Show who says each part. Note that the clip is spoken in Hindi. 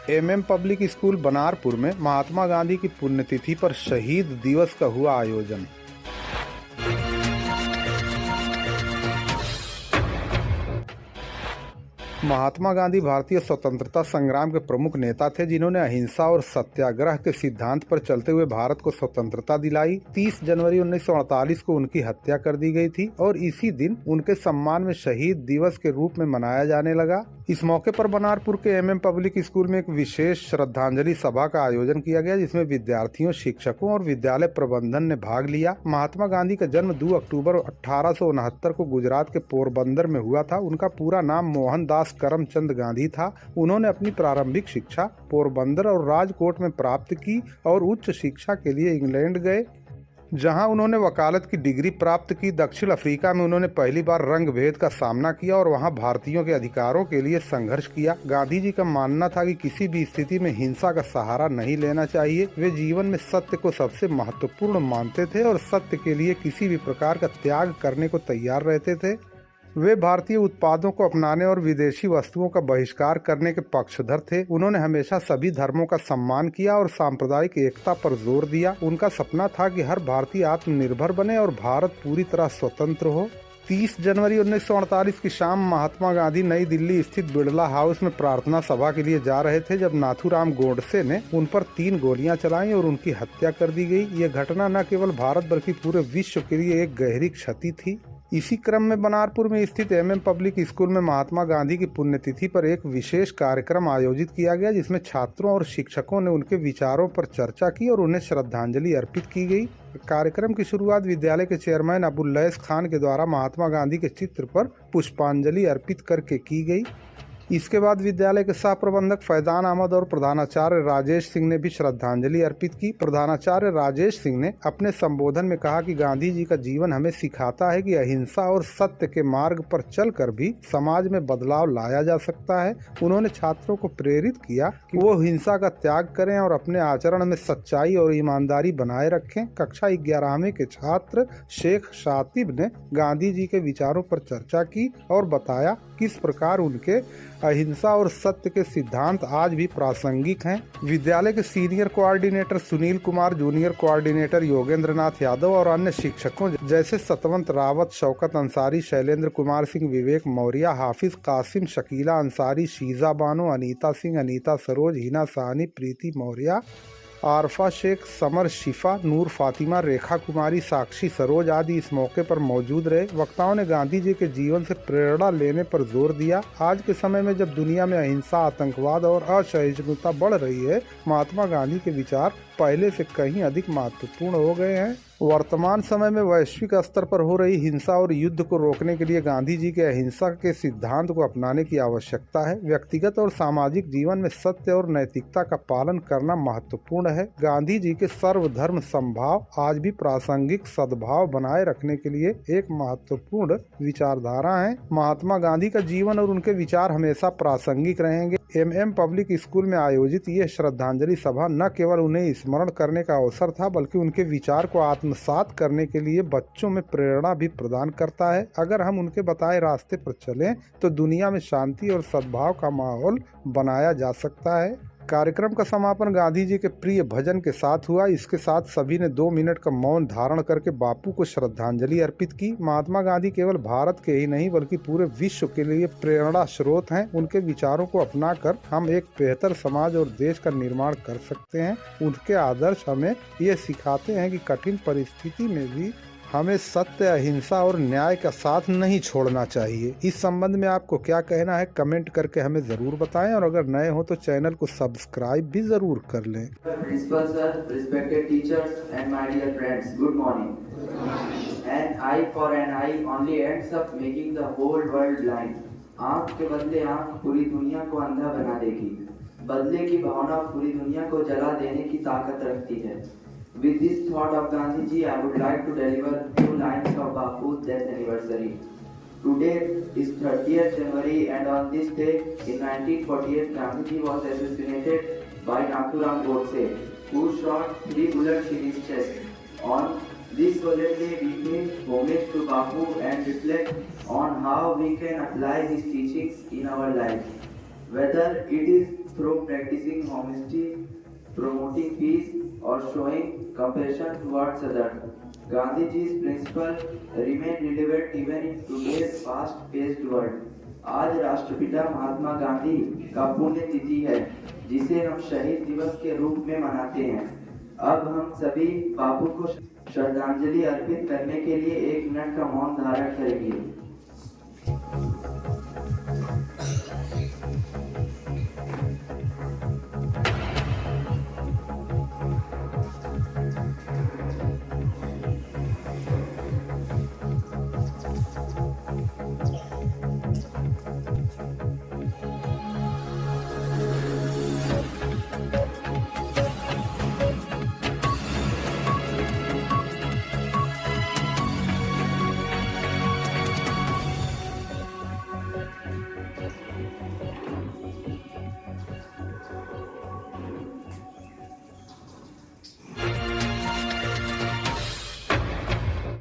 Speaker 1: एमएम पब्लिक स्कूल बनारपुर में महात्मा गांधी की पुण्यतिथि पर शहीद दिवस का हुआ आयोजन। महात्मा गांधी भारतीय स्वतंत्रता संग्राम के प्रमुख नेता थे, जिन्होंने अहिंसा और सत्याग्रह के सिद्धांत पर चलते हुए भारत को स्वतंत्रता दिलाई। 30 जनवरी 1948 को उनकी हत्या कर दी गई थी और इसी दिन उनके सम्मान में शहीद दिवस के रूप में मनाया जाने लगा। इस मौके पर बनारपुर के एमएम पब्लिक स्कूल में एक विशेष श्रद्धांजलि सभा का आयोजन किया गया, जिसमें विद्यार्थियों, शिक्षकों और विद्यालय प्रबंधन ने भाग लिया। महात्मा गांधी का जन्म 2 अक्टूबर 1869 को गुजरात के पोरबंदर में हुआ था। उनका पूरा नाम मोहनदास करमचंद गांधी था। उन्होंने अपनी प्रारंभिक शिक्षा पोरबंदर और राजकोट में प्राप्त की और उच्च शिक्षा के लिए इंग्लैंड गए, जहां उन्होंने वकालत की डिग्री प्राप्त की। दक्षिण अफ्रीका में उन्होंने पहली बार रंग भेद का सामना किया और वहां भारतीयों के अधिकारों के लिए संघर्ष किया। गांधी जी का मानना था कि किसी भी स्थिति में हिंसा का सहारा नहीं लेना चाहिए। वे जीवन में सत्य को सबसे महत्वपूर्ण मानते थे और सत्य के लिए किसी भी प्रकार का त्याग करने को तैयार रहते थे। वे भारतीय उत्पादों को अपनाने और विदेशी वस्तुओं का बहिष्कार करने के पक्षधर थे। उन्होंने हमेशा सभी धर्मों का सम्मान किया और सांप्रदायिक एकता पर जोर दिया। उनका सपना था कि हर भारतीय आत्मनिर्भर बने और भारत पूरी तरह स्वतंत्र हो। 30 जनवरी 1948 की शाम महात्मा गांधी नई दिल्ली स्थित बिड़ला हाउस में प्रार्थना सभा के लिए जा रहे थे, जब नाथूराम गोडसे ने उन पर 3 गोलियां चलाई और उनकी हत्या कर दी गई। ये घटना न केवल भारत बल्कि पूरे विश्व के लिए एक गहरी क्षति थी। इसी क्रम में बनारपुर में स्थित एमएम पब्लिक स्कूल में महात्मा गांधी की पुण्यतिथि पर एक विशेष कार्यक्रम आयोजित किया गया, जिसमें छात्रों और शिक्षकों ने उनके विचारों पर चर्चा की और उन्हें श्रद्धांजलि अर्पित की गई। कार्यक्रम की शुरुआत विद्यालय के चेयरमैन अबुल-लैस खान के द्वारा महात्मा गांधी के चित्र पर पुष्पांजलि अर्पित करके की गई। इसके बाद विद्यालय के सह प्रबंधक फैजान अहमद और प्रधानाचार्य राजेश सिंह ने भी श्रद्धांजलि अर्पित की। प्रधानाचार्य राजेश सिंह ने अपने संबोधन में कहा कि गांधी जी का जीवन हमें सिखाता है कि अहिंसा और सत्य के मार्ग पर चलकर भी समाज में बदलाव लाया जा सकता है। उन्होंने छात्रों को प्रेरित किया कि वो हिंसा का त्याग करें और अपने आचरण में सच्चाई और ईमानदारी बनाए रखें। कक्षा 11वीं के छात्र शेख शातिब ने गांधी जी के विचारों पर चर्चा की और बताया किस प्रकार उनके अहिंसा और सत्य के सिद्धांत आज भी प्रासंगिक हैं। विद्यालय के senior coordinator Sunil Kumar, junior coordinator Yogendra Nath Yadav और अन्य शिक्षकों जैसे सतवंत रावत, शौकत अंसारी, शैलेंद्र कुमार सिंह, विवेक मौर्य, हाफिज कासिम, शकीला अंसारी, शीजा बानो, अनीता सिंह, अनीता सरोज, हिना साहनी, प्रीति मौर्य, आरफा शेख, समर शिफा, नूर फातिमा, रेखा कुमारी, साक्षी सरोज आदि इस मौके पर मौजूद रहे। वक्ताओं ने गांधी जी के जीवन से प्रेरणा लेने पर जोर दिया। आज के समय में जब दुनिया में अहिंसा, आतंकवाद और असहिष्णुता बढ़ रही है, महात्मा गांधी के विचार पहले से कहीं अधिक महत्वपूर्ण हो गए हैं। वर्तमान समय में वैश्विक स्तर पर हो रही हिंसा और युद्ध को रोकने के लिए गांधी जी के अहिंसा के सिद्धांत को अपनाने की आवश्यकता है। व्यक्तिगत और सामाजिक जीवन में सत्य और नैतिकता का पालन करना महत्वपूर्ण है। गांधी जी के सर्वधर्म समभाव आज भी प्रासंगिक सद्भाव बनाए रखने के लिए एक महत्वपूर्ण विचारधारा है। महात्मा गांधी का जीवन और उनके विचार हमेशा प्रासंगिक रहेंगे। एमएम पब्लिक स्कूल में आयोजित ये श्रद्धांजलि सभा न केवल उन्हें स्मरण करने का अवसर था, बल्कि उनके विचार को आत्मसात करने के लिए बच्चों में प्रेरणा भी प्रदान करता है। अगर हम उनके बताए रास्ते पर चलें तो दुनिया में शांति और सद्भाव का माहौल बनाया जा सकता है। कार्यक्रम का समापन गांधी जी के प्रिय भजन के साथ हुआ। इसके साथ सभी ने 2 मिनट का मौन धारण करके बापू को श्रद्धांजलि अर्पित की। महात्मा गांधी केवल भारत के ही नहीं बल्कि पूरे विश्व के लिए प्रेरणा स्रोत हैं। उनके विचारों को अपनाकर हम एक बेहतर समाज और देश का निर्माण कर सकते हैं। उनके आदर्श हमें ये सिखाते हैं कि कठिन परिस्थिति में भी हमें सत्य, अहिंसा और न्याय का साथ नहीं छोड़ना चाहिए। इस संबंध में आपको क्या कहना है, कमेंट करके हमें जरूर बताएं और अगर नए हो तो चैनल को सब्सक्राइब भी जरूर कर लें।
Speaker 2: Principal sir, respected teachers and my dear friends, good morning. An eye for an eye only ends up making the whole world blind. आँख के बदले आँख पूरी दुनिया को अंधा बना देगी। बदले की भावना पूरी दुनिया को जला देने की ताकत रखती है। With this thought of Gandhi ji, I would like to deliver few lines of Bapu's death anniversary. Today is 30th January and on this day in 1948 Gandhi ji was assassinated by Nathuram Godse, who shot 3 bullets in his chest. On this solemn day we pay homage to Bapu and reflect on how we can apply his teachings in our life. Whether it is through practicing honesty, promoting peace, or showing compassion towards others. Gandhiji's principles remain relevant even in today's fast-paced world. आज राष्ट्रपिता महात्मा गांधी का पुण्यतिथि है, जिसे हम शहीद दिवस के रूप में मनाते हैं। अब हम सभी बापू को श्रद्धांजलि अर्पित करने के लिए 1 मिनट का मौन धारण करेंगे।